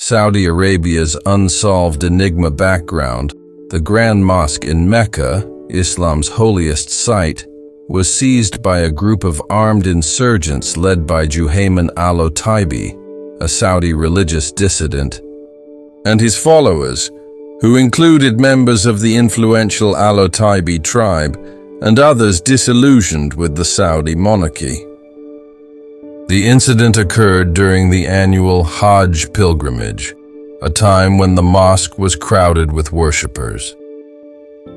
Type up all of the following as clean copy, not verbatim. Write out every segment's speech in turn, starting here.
Saudi Arabia's unsolved enigma background, the Grand Mosque in Mecca, Islam's holiest site, was seized by a group of armed insurgents led by Juhayman al-Otaibi, a Saudi religious dissident, and his followers, who included members of the influential al-Otaibi tribe and others disillusioned with the Saudi monarchy. The incident occurred during the annual Hajj pilgrimage, a time when the mosque was crowded with worshippers.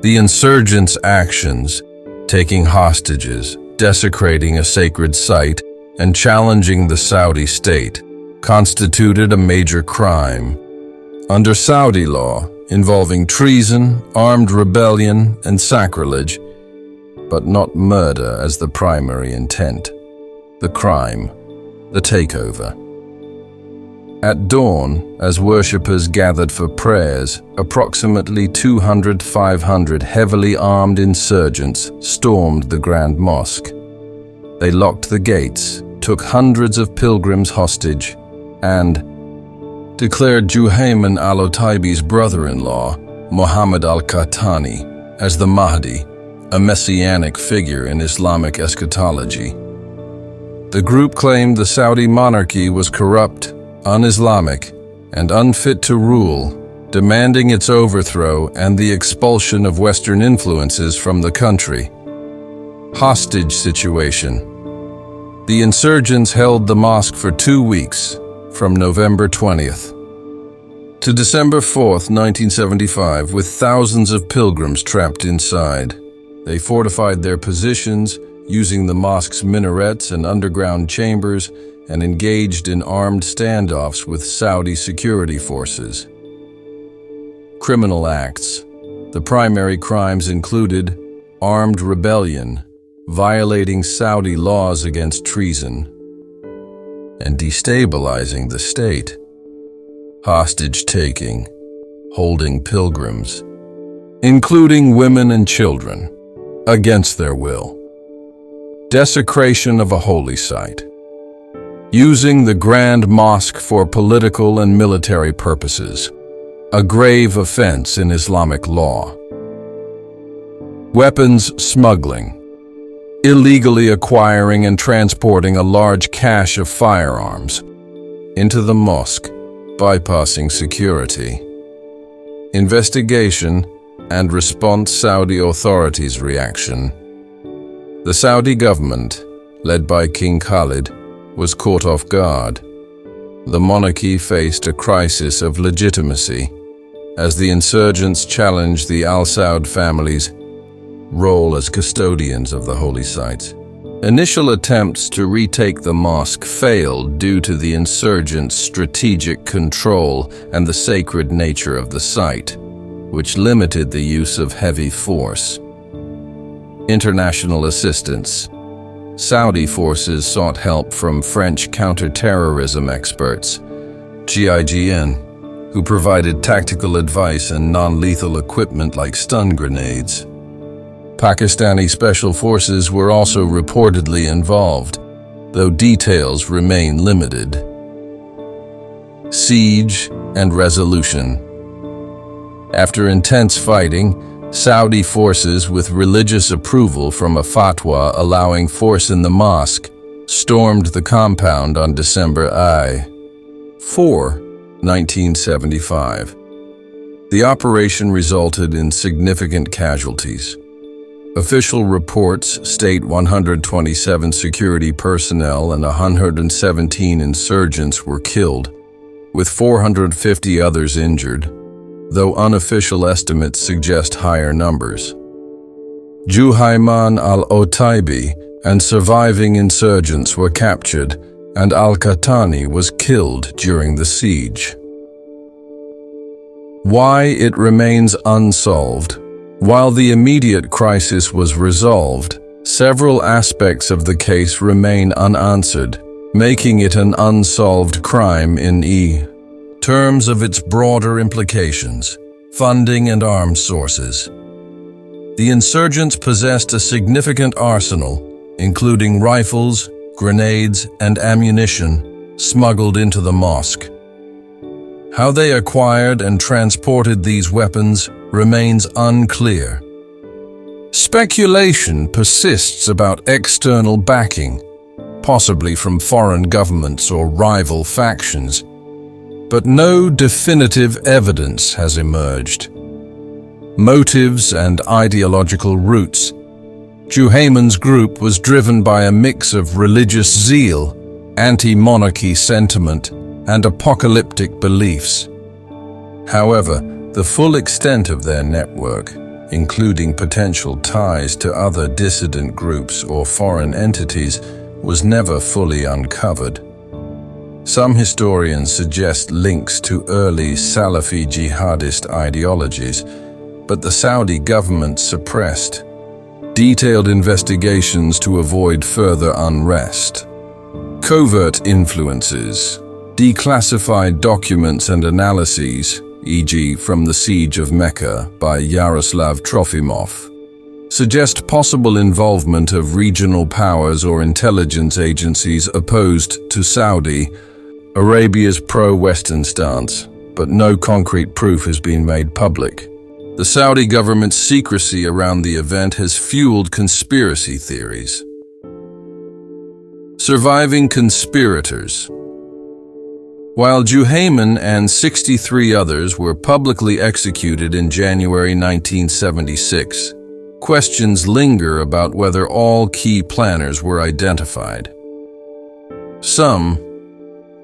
The insurgents' actions, taking hostages, desecrating a sacred site, and challenging the Saudi state, constituted a major crime. Under Saudi law, involving treason, armed rebellion, and sacrilege, but not murder as the primary intent. The crime, the takeover. At dawn, as worshippers gathered for prayers, approximately 200-500 heavily armed insurgents stormed the Grand Mosque. They locked the gates, took hundreds of pilgrims hostage, and declared Juhayman al-Otaibi's brother-in-law, Muhammad al-Qahtani, as the Mahdi, a messianic figure in Islamic eschatology. The group claimed the Saudi monarchy was corrupt, un-Islamic, and unfit to rule, demanding its overthrow and the expulsion of Western influences from the country. Hostage situation. The insurgents held the mosque for 2 weeks, from November 20th to December 4th, 1975, with thousands of pilgrims trapped inside. They fortified their positions, using the mosque's minarets and underground chambers, and engaged in armed standoffs with Saudi security forces. Criminal acts. The primary crimes included armed rebellion, violating Saudi laws against treason, and destabilizing the state. Hostage-taking, holding pilgrims, including women and children, against their will. Desecration of a holy site. Using the Grand Mosque for political and military purposes, a grave offense in Islamic law. Weapons smuggling. Illegally acquiring and transporting a large cache of firearms into the mosque, bypassing security. Investigation and response. Saudi authorities' reaction. The Saudi government, led by King Khalid, was caught off guard. The monarchy faced a crisis of legitimacy as the insurgents challenged the Al Saud family's role as custodians of the holy sites. Initial attempts to retake the mosque failed due to the insurgents' strategic control and the sacred nature of the site, which limited the use of heavy force. International assistance. Saudi forces sought help from French counter-terrorism experts, GIGN, who provided tactical advice and non-lethal equipment like stun grenades. Pakistani special forces were also reportedly involved, though details remain limited. Siege and resolution. After intense fighting, Saudi forces, with religious approval from a fatwa allowing force in the mosque, stormed the compound on December 4, 1975. The operation resulted in significant casualties. Official reports state 127 security personnel and 117 insurgents were killed, with 450 others injured, though unofficial estimates suggest higher numbers. Juhayman al-Otaibi and surviving insurgents were captured, and al-Qahtani was killed during the siege. Why it remains unsolved. While the immediate crisis was resolved, several aspects of the case remain unanswered, making it an unsolved crime in terms of its broader implications, funding and arms sources. The insurgents possessed a significant arsenal, including rifles, grenades, and ammunition, smuggled into the mosque. How they acquired and transported these weapons remains unclear. Speculation persists about external backing, possibly from foreign governments or rival factions, but no definitive evidence has emerged. Motives and ideological roots. Juhayman's group was driven by a mix of religious zeal, anti-monarchy sentiment, and apocalyptic beliefs. However, the full extent of their network, including potential ties to other dissident groups or foreign entities, was never fully uncovered. Some historians suggest links to early Salafi jihadist ideologies, but the Saudi government suppressed detailed investigations to avoid further unrest. Covert influences. Declassified documents and analyses, e.g. from the Siege of Mecca by Yaroslav Trofimov, suggest possible involvement of regional powers or intelligence agencies opposed to Saudi Arabia's pro-Western stance, but no concrete proof has been made public. The Saudi government's secrecy around the event has fueled conspiracy theories. Surviving conspirators. While Juhayman and 63 others were publicly executed in January 1976, questions linger about whether all key planners were identified. Some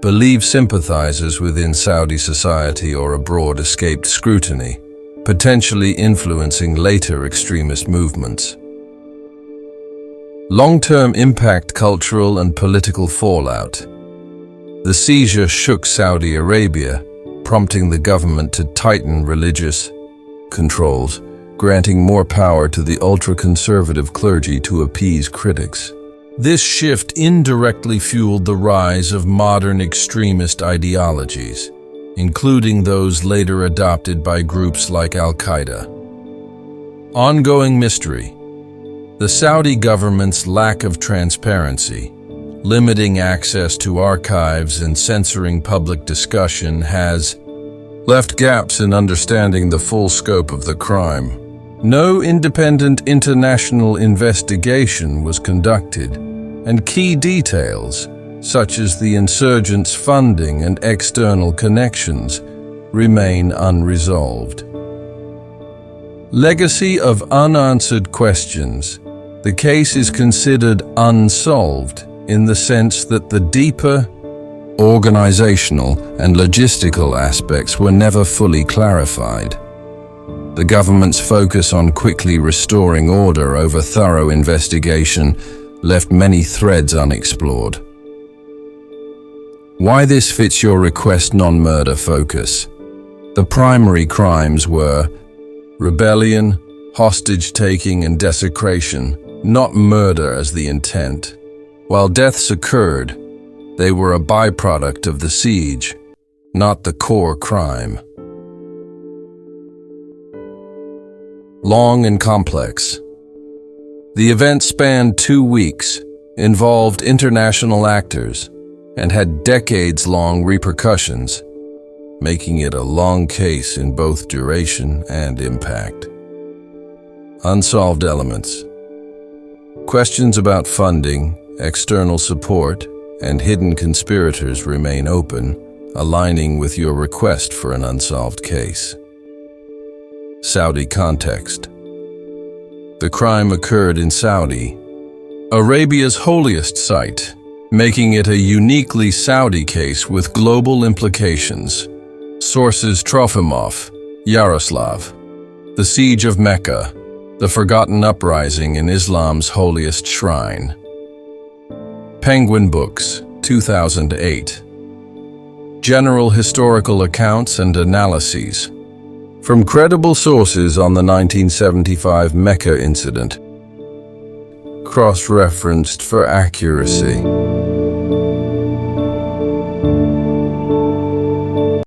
believe sympathizers within Saudi society or abroad escaped scrutiny, potentially influencing later extremist movements. Long-term impact. Cultural and political fallout. The seizure shook Saudi Arabia, prompting the government to tighten religious controls, granting more power to the ultra-conservative clergy to appease critics. This shift indirectly fueled the rise of modern extremist ideologies, including those later adopted by groups like Al-Qaeda. Ongoing mystery. The Saudi government's lack of transparency, limiting access to archives and censoring public discussion, has left gaps in understanding the full scope of the crime. No independent international investigation was conducted, and key details, such as the insurgents' funding and external connections, remain unresolved. Legacy of unanswered questions. The case is considered unsolved in the sense that the deeper organizational and logistical aspects were never fully clarified. The government's focus on quickly restoring order over thorough investigation left many threads unexplored. Why this fits your request: non-murder focus. The primary crimes were rebellion, hostage-taking, and desecration, not murder as the intent. While deaths occurred, they were a byproduct of the siege, not the core crime. Long and complex. The event spanned 2 weeks, involved international actors, and had decades-long repercussions, making it a long case in both duration and impact. Unsolved elements. Questions about funding, external support, and hidden conspirators remain open, aligning with your request for an unsolved case. Saudi context. The crime occurred in Saudi Arabia's holiest site, making it a uniquely Saudi case with global implications. Sources: Trofimov, Yaroslav. The Siege of Mecca, the forgotten uprising in Islam's holiest shrine. Penguin Books, 2008. General historical accounts and analyses from credible sources on the 1975 Mecca incident, cross-referenced for accuracy.